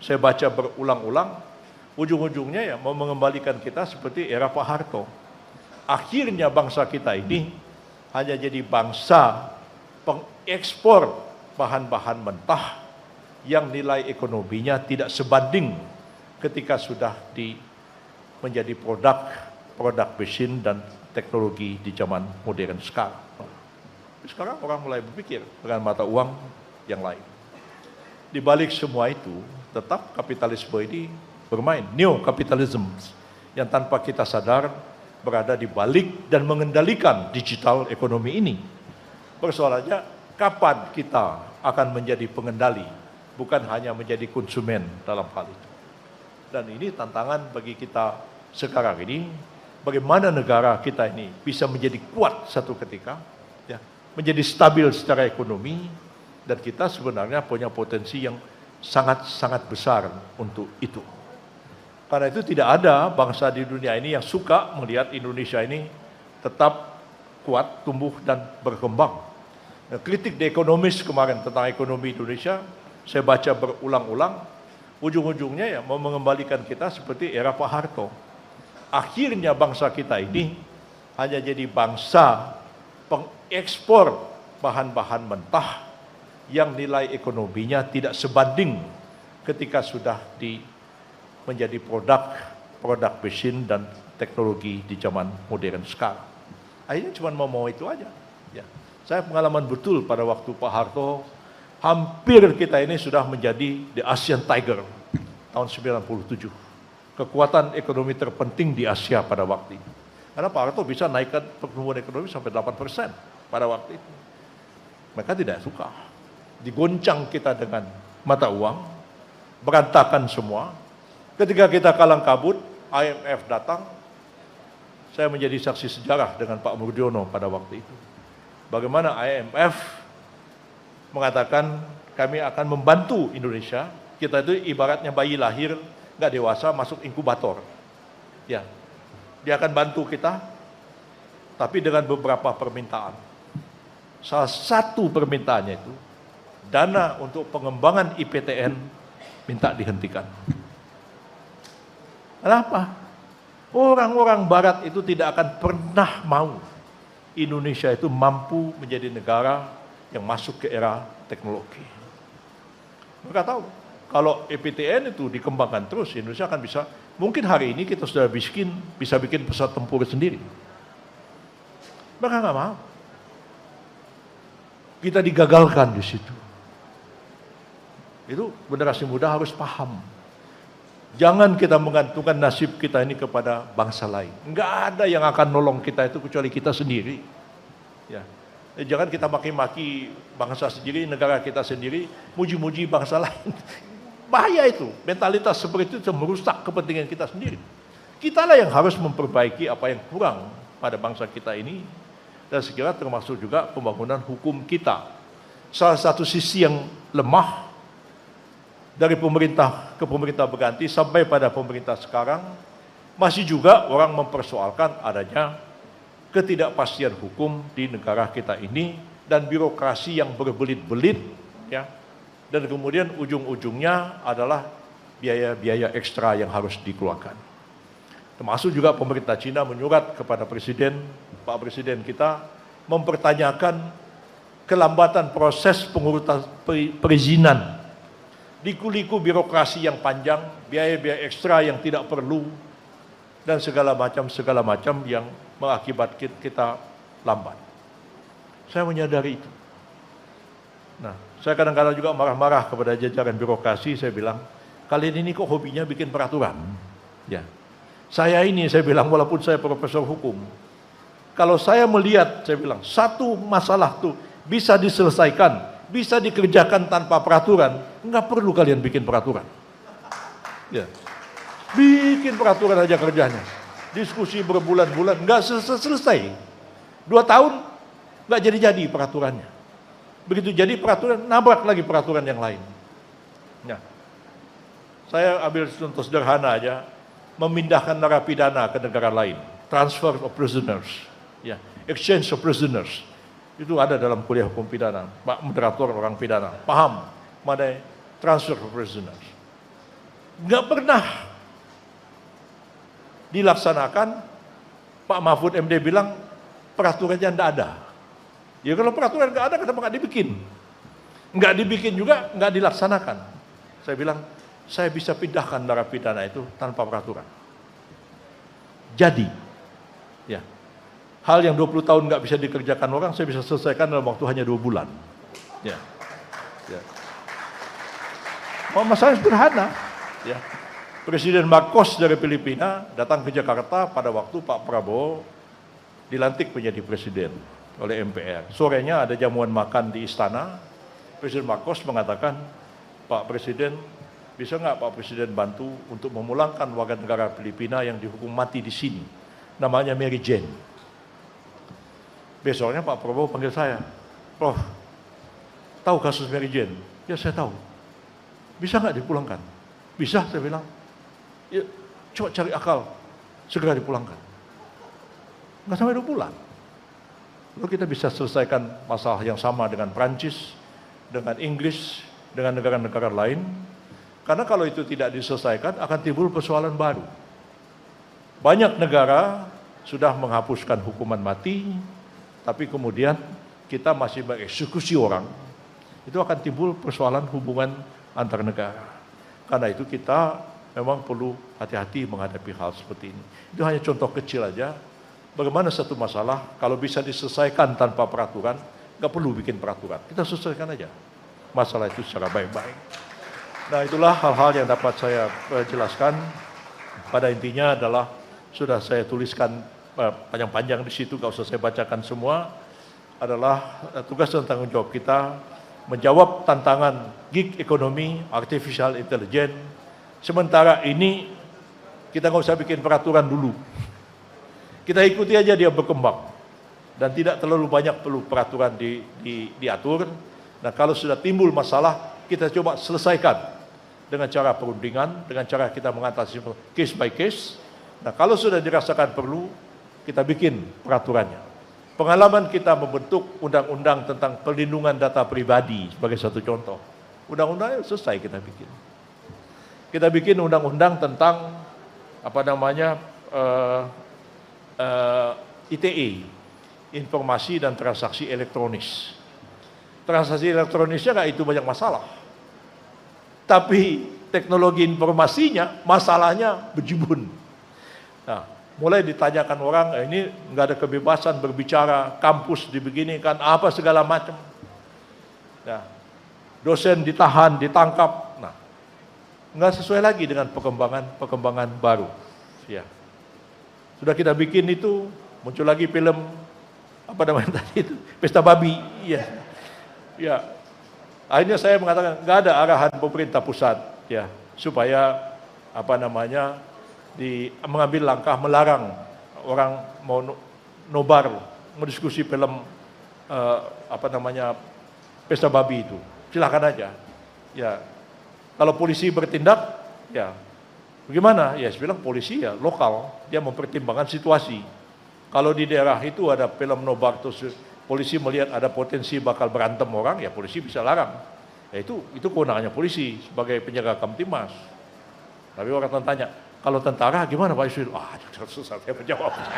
saya baca berulang-ulang, ujung-ujungnya ya mau mengembalikan kita seperti era Pak Harto. Akhirnya bangsa kita ini hanya jadi bangsa pengekspor bahan-bahan mentah yang nilai ekonominya tidak sebanding ketika sudah menjadi produk mesin dan teknologi di zaman modern sekarang. Sekarang orang mulai berpikir dengan mata uang yang lain. Di balik semua itu, tetap kapitalisme ini bermain, neo-kapitalisme, yang tanpa kita sadar berada di balik dan mengendalikan digital ekonomi ini. Persoalannya, kapan kita akan menjadi pengendali, bukan hanya menjadi konsumen dalam hal itu. Dan ini tantangan bagi kita sekarang ini, bagaimana negara kita ini bisa menjadi kuat satu ketika, ya, menjadi stabil secara ekonomi, dan kita sebenarnya punya potensi yang sangat-sangat besar untuk itu. Karena itu tidak ada bangsa di dunia ini yang suka melihat Indonesia ini tetap kuat, tumbuh, dan berkembang. Nah, kritik The Economist kemarin tentang ekonomi Indonesia, saya baca berulang-ulang, ujung-ujungnya ya mau mengembalikan kita seperti era Pak Harto. Akhirnya bangsa kita ini hanya jadi bangsa pengekspor bahan-bahan mentah yang nilai ekonominya tidak sebanding ketika sudah menjadi produk mesin dan teknologi di zaman modern sekarang. Akhirnya cuma mau itu aja. Ya. Saya pengalaman betul pada waktu Pak Harto, hampir kita ini sudah menjadi the Asian Tiger tahun 97. Kekuatan ekonomi terpenting di Asia pada waktu itu. Karena Pak Harto bisa naikkan pertumbuhan ekonomi sampai 8% pada waktu itu. Mereka tidak suka. Digoncang kita dengan mata uang, berantakan semua. Ketika kita kalang kabut, IMF datang, saya menjadi saksi sejarah dengan Pak Murdiono pada waktu itu. Bagaimana IMF mengatakan kami akan membantu Indonesia, kita itu ibaratnya bayi lahir, nggak dewasa, masuk inkubator. Ya, dia akan bantu kita, tapi dengan beberapa permintaan. Salah satu permintaannya itu, dana untuk pengembangan IPTN minta dihentikan. Kenapa? Orang-orang Barat itu tidak akan pernah mau Indonesia itu mampu menjadi negara yang masuk ke era teknologi. Mereka tahu, kalau IPTN itu dikembangkan terus, Indonesia akan bisa, mungkin hari ini kita sudah bisa bikin pesawat tempur sendiri. Mereka nggak mau. Kita digagalkan di situ. Itu generasi muda harus paham. Jangan kita menggantungkan nasib kita ini kepada bangsa lain. Enggak ada yang akan nolong kita itu kecuali kita sendiri. Ya. Jangan kita maki-maki bangsa sendiri, negara kita sendiri, muji-muji bangsa lain. Bahaya itu. Mentalitas seperti itu merusak kepentingan kita sendiri. Kitalah yang harus memperbaiki apa yang kurang pada bangsa kita ini. Dan sekiranya termasuk juga pembangunan hukum kita. Salah satu sisi yang lemah dari pemerintah ke pemerintah berganti sampai pada pemerintah sekarang, masih juga orang mempersoalkan adanya ketidakpastian hukum di negara kita ini dan birokrasi yang berbelit-belit, ya. Dan kemudian ujung-ujungnya adalah biaya-biaya ekstra yang harus dikeluarkan. Termasuk juga pemerintah Cina menyurat kepada Presiden, Pak Presiden kita, mempertanyakan kelambatan proses pengurutan perizinan. Liku-liku birokrasi yang panjang, biaya-biaya ekstra yang tidak perlu, dan segala macam yang mengakibatkan kita lambat. Saya menyadari itu. Nah, saya kadang-kadang juga marah-marah kepada jajaran birokrasi, saya bilang, kalian ini kok hobinya bikin peraturan? Ya. Saya bilang, walaupun saya profesor hukum, kalau saya melihat, saya bilang, satu masalah tuh bisa diselesaikan, bisa dikerjakan tanpa peraturan, nggak perlu kalian bikin peraturan. Ya. Bikin peraturan aja kerjanya. Diskusi berbulan-bulan, nggak selesai. 2 tahun, nggak jadi-jadi peraturannya. Begitu jadi peraturan, nabrak lagi peraturan yang lain. Ya. Saya ambil contoh sederhana aja, memindahkan narapidana ke negara lain. Transfer of prisoners. Ya. Exchange of prisoners. Itu ada dalam kuliah hukum pidana. Pak moderator orang pidana, paham mana transfer of prisoners. nggak pernah dilaksanakan. Pak Mahfud MD bilang peraturannya nggak ada. Ya kalau peraturan nggak ada, kenapa nggak dibikin? Nggak dibikin juga, nggak dilaksanakan. Saya bilang, saya bisa pindahkan narapidana itu tanpa peraturan. Jadi, ya, hal yang 20 tahun nggak bisa dikerjakan orang, saya bisa selesaikan dalam waktu hanya 2 bulan. Ya, ya. Oh, masalah sederhana. Ya. Presiden Marcos dari Filipina datang ke Jakarta pada waktu Pak Prabowo dilantik menjadi presiden oleh MPR. Sorenya ada jamuan makan di istana. Presiden Marcos mengatakan, Pak Presiden, bisa nggak Pak Presiden bantu untuk memulangkan warga negara Filipina yang dihukum mati di sini? Namanya Mary Jane. Besoknya Pak Prabowo panggil saya, Prof, tahu kasus Mary Jane? Ya saya tahu. Bisa nggak dipulangkan? Bisa, saya bilang. Ya, coba cari akal, segera dipulangkan. Nggak sampai 2 bulan. Lalu kita bisa selesaikan masalah yang sama dengan Prancis, dengan Inggris, dengan negara-negara lain. Karena kalau itu tidak diselesaikan, akan timbul persoalan baru. Banyak negara sudah menghapuskan hukuman mati, tapi kemudian kita masih mengeksekusi orang. Itu akan timbul persoalan hubungan antar negara. Karena itu kita memang perlu hati-hati menghadapi hal seperti ini. Itu hanya contoh kecil aja. Bagaimana satu masalah kalau bisa diselesaikan tanpa peraturan, nggak perlu bikin peraturan. Kita selesaikan aja masalah itu secara baik-baik. Nah, itulah hal-hal yang dapat saya jelaskan. Pada intinya adalah sudah saya tuliskan panjang-panjang di situ, nggak usah saya bacakan semua. Adalah tugas dan tanggung jawab kita menjawab tantangan gig ekonomi, artificial intelligence. Sementara ini kita nggak usah bikin peraturan dulu. Kita ikuti aja dia berkembang. Dan tidak terlalu banyak perlu peraturan diatur. Nah, kalau sudah timbul masalah, kita coba selesaikan dengan cara perundingan, dengan cara kita mengatasi case by case. Nah, kalau sudah dirasakan perlu, kita bikin peraturannya. Pengalaman kita membentuk undang-undang tentang perlindungan data pribadi sebagai satu contoh. Undang-undangnya selesai kita bikin. Kita bikin undang-undang tentang ITE, informasi dan transaksi elektronis. Transaksi elektronisnya nggak itu banyak masalah. Tapi teknologi informasinya, masalahnya bejibun. Nah, mulai ditanyakan orang, ini nggak ada kebebasan berbicara, kampus dibeginikan, apa segala macam. Nah, dosen ditahan, ditangkap. Nah, nggak sesuai lagi dengan perkembangan baru. Ya. Sudah kita bikin itu, muncul lagi film, apa namanya tadi itu, Pesta Babi. Ya. Ya. Akhirnya saya mengatakan, nggak ada arahan pemerintah pusat, ya, supaya mengambil langkah melarang orang mau nobar, mendiskusi film Pesta Babi itu. Silakan aja. Ya. Kalau polisi bertindak, ya bagaimana? Ya, saya bilang polisi ya lokal, dia mempertimbangkan situasi. Kalau di daerah itu ada film nobar terus polisi melihat ada potensi bakal berantem orang, ya polisi bisa larang. Ya itu kewenangannya polisi sebagai penjaga Kamtimas. Tapi orang tanya, kalau tentara gimana Pak Yusril? Susah saya menjawabnya.